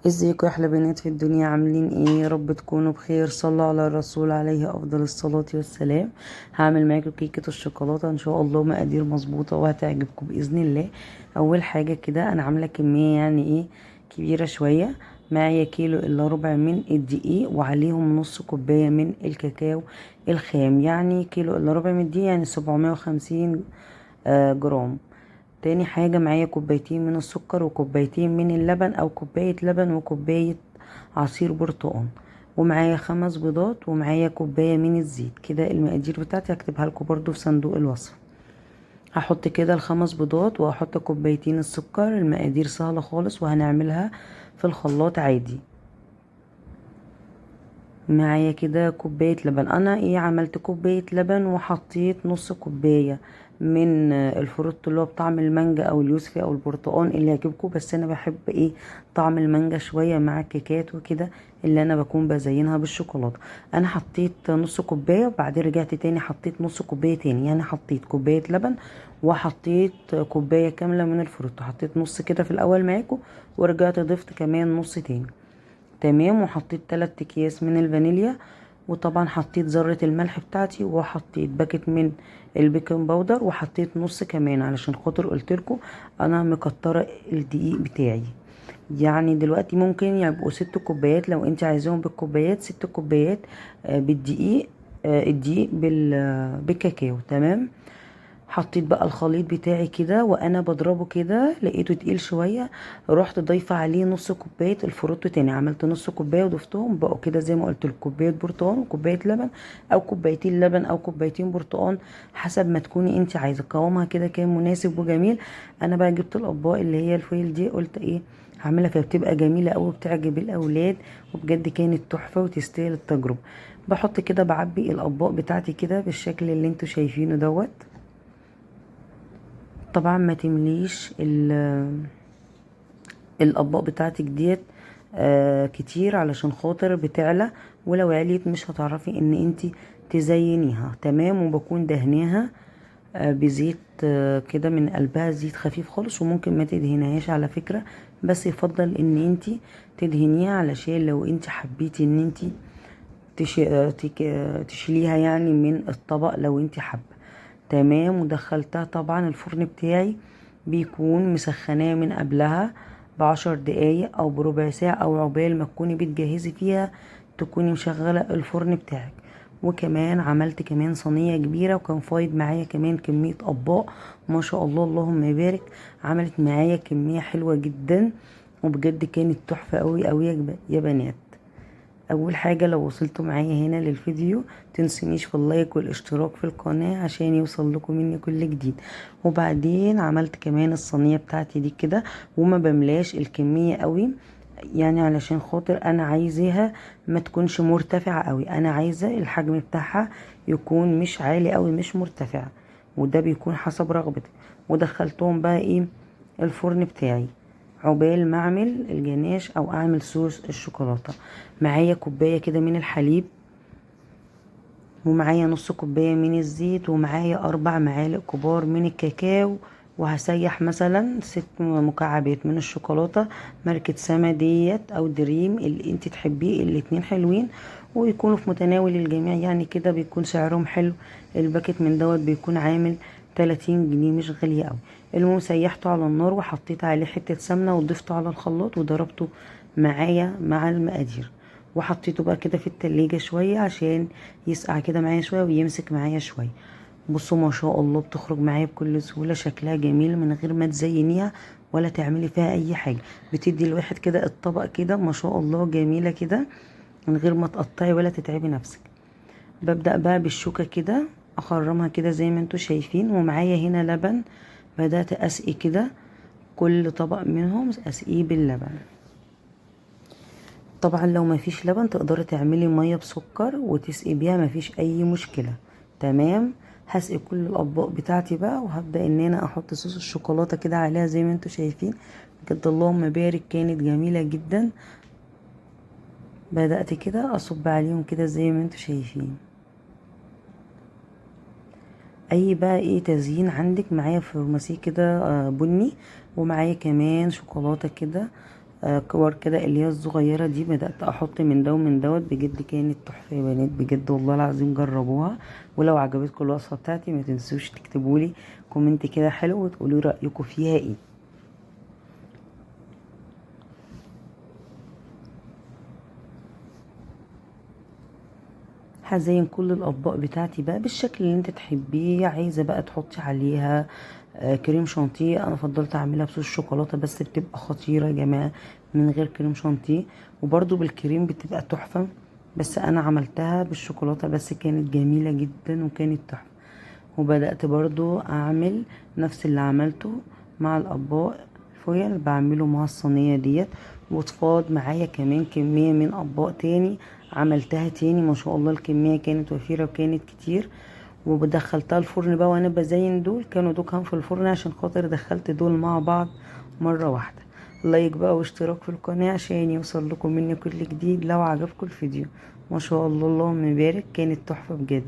ازيكم يا احلى بنات في الدنيا؟ عاملين ايه؟ يا رب تكونوا بخير. صلوا على الرسول عليه افضل الصلاة والسلام. هعمل معاكم كيكة الشوكولاتة ان شاء الله، مقادير مظبوطة وهتعجبكم باذن الله. اول حاجة كده انا عاملة كمية يعني ايه كبيرة شوية. معايا كيلو الا ربع من الدقيق وعليهم نص كوباية من الكاكاو الخام، يعني كيلو الا ربع من الدقيق يعني 750 جرام. تاني حاجة معايا كوبايتين من السكر وكوبايتين من اللبن او كوباية لبن وكوباية عصير برتقال، ومعايا 5 بيضات ومعايا كوباية من الزيت. كده المقادير بتاعتي هكتبها لكم برضو في صندوق الوصف. هحط كده ال5 بيضات وهحط كوبايتين السكر. المقادير سهلة خالص وهنعملها في الخلاط عادي. معايا كده كوباية لبن. انا عملت كوباية لبن وحطيت نص كوباية من الفروت اللي هو بطعم المانجا او اليوسفي او البرتقال اللي يعجبكم، بس انا بحب طعم المانجا شوية مع الكيكات وكده اللي انا بكون بزينها بالشوكولاتة. انا حطيت نص كوباية وبعدين رجعت تاني حطيت نص كوباية تاني، يعني حطيت كوباية لبن وحطيت كوباية كاملة من الفروت. حطيت نص كده في الاول معاكم ورجعت ضفت كمان نص تاني. تمام. وحطيت 3 اكياس من الفانيليا، وطبعا حطيت ذرة الملح بتاعتي وحطيت باكت من البيكنج باودر وحطيت نص كمان علشان خاطر قلتلكوا انا مكترة الدقيق بتاعي. يعني دلوقتي ممكن يبقوا 6 كوبايات لو انت عايزاهم بالكوبايات، 6 كوبايات بالدقيق. الدقيق بالكاكاو. تمام. حطيت بقى الخليط بتاعي كده وانا بضربه كده لقيته تقيل شويه، رحت ضايفه عليه نص كوبايه الفروتو تاني. عملت نص كوبايه وضفتهم بقوا كده زي ما قلت لك كوبايه برتقال وكوبايه لبن او كوبايتين لبن او كوبايتين برتقال حسب ما تكوني انت عايزه. قوامها كده كان مناسب وجميل. انا بقى جبت الاطباق اللي هي الفويل دي، قلت هعملها فيها بتبقى جميله قوي بتعجب الاولاد، وبجد كانت تحفه وتستاهل التجربه. بحط كده بعبي الاطباق بتاعتي كده بالشكل اللي انتوا شايفينه دوت. طبعا ما تمليش الاطباق بتاعتك ديت كتير علشان خاطر بتعلى، ولو عليت مش هتعرفي ان انتي تزينيها. تمام. وبكون دهناها بزيت كده من قلبها، زيت خفيف خالص، وممكن ما تدهنهاش على فكرة، بس يفضل ان انتي تدهنيها علشان لو انتي حبيتي ان انتي تشيليها يعني من الطبق لو انتي حابة. تمام. ودخلتها طبعا الفرن بتاعي بيكون مسخناه من قبلها ب10 دقايق او بربع ساعة، او عقبال ما تكوني بتجهزي فيها تكوني مشغلة الفرن بتاعك. وكمان عملت كمان صينية كبيرة وكان فايض معايا كمان كمية اطباق ما شاء الله اللهم يبارك. عملت معايا كمية حلوة جدا وبجد كانت تحفة قوي قوي يا بنات. اول حاجة لو وصلتوا معايا هنا للفيديو تنسونيش في اللايك والاشتراك في القناة عشان يوصل لكم مني كل جديد. وبعدين عملت كمان الصينية بتاعتي دي كده وما بملاش الكمية قوي، يعني علشان خاطر انا عايزاها ما تكونش مرتفعة قوي، انا عايزة الحجم بتاعها يكون مش عالي قوي مش مرتفع، وده بيكون حسب رغبتي. ودخلتهم بقى الفرن بتاعي عقبال ما اعمل الجناش او اعمل صوص الشوكولاته. معايا كوبايه كده من الحليب، ومعايا نص كوبايه من الزيت، ومعايا 4 معالق كبار من الكاكاو. وهسيح مثلا 6 مكعبات من الشوكولاته ماركه سما ديت او دريم اللي انت تحبيه، الاتنين حلوين ويكونوا في متناول الجميع، يعني كده بيكون سعرهم حلو. الباكت من دوت بيكون عامل 30 جنيه، مش غالية قوي. المهم سيحته على النار وحطيت عليه حتة سمنة وضفته على الخلاط وضربته معايا مع المقادير، وحطيته بقى كده في التلاجة شوية عشان يسقع كده معايا شوية ويمسك معايا شوية. بصوا ما شاء الله بتخرج معايا بكل سهولة، شكلها جميل من غير ما تزينيها ولا تعملي فيها اي حاجة. بتدي الواحد كده الطبق كده ما شاء الله جميلة كده من غير ما تقطعي ولا تتعبي نفسك. ببدأ بقى بالشوكة كده اخرمها كده زي ما انتوا شايفين. ومعايا هنا لبن، بدأت اسقي كده كل طبق منهم اسقيه باللبن. طبعا لو ما فيش لبن تقدري تعملي مية بسكر وتسقي بيها، ما فيش اي مشكلة. تمام. هسقي كل الاطباق بتاعتي بقى وهبدأ ان انا احط صوص الشوكولاتة كده عليها زي ما انتوا شايفين. بجد اللهم بارك كانت جميلة جدا. بدأت كده اصب عليهم كده زي ما انتوا شايفين. اي بقى تزيين عندك. معايا فورماسيه كده بني، ومعايا كمان شوكولاته كده كور كده اللي هي الصغيرة دي، بدأت احط من ده ومن دوت. بجد كانت تحفة يا بنات، بجد والله العظيم جربوها. ولو عجبتكم الوصفة بتاعتي ما تنسوش تكتبولي كومنت كده حلو وتقولوا رأيكم فيها ايه. هزين كل الاطباق بتاعتي بقى بالشكل اللي انت تحبيه. عايزه بقى تحطي عليها كريم شانتيه، انا فضلت اعملها بصوص شوكولاته بس بتبقى خطيره يا جماعه من غير كريم شانتيه، وبرده بالكريم بتبقى تحفه. بس انا عملتها بالشوكولاته بس كانت جميله جدا وكانت تحفه. وبدأت برضو اعمل نفس اللي عملته مع الاطباق الفويل، بعمله مع الصينية ديت. واتفاض معايا كمان كمية من اطباق تاني عملتها تاني، ما شاء الله الكمية كانت وفيرة وكانت كتير. ودخلتها الفرن بقى وانا بزين دول، كانوا دوكان في الفرن عشان خاطر دخلت دول مع بعض مرة واحدة. لايك بقى واشتراك في القناة عشان يوصل لكم مني كل جديد لو عجبكم الفيديو. ما شاء الله اللهم بارك، كانت تحفة بجد.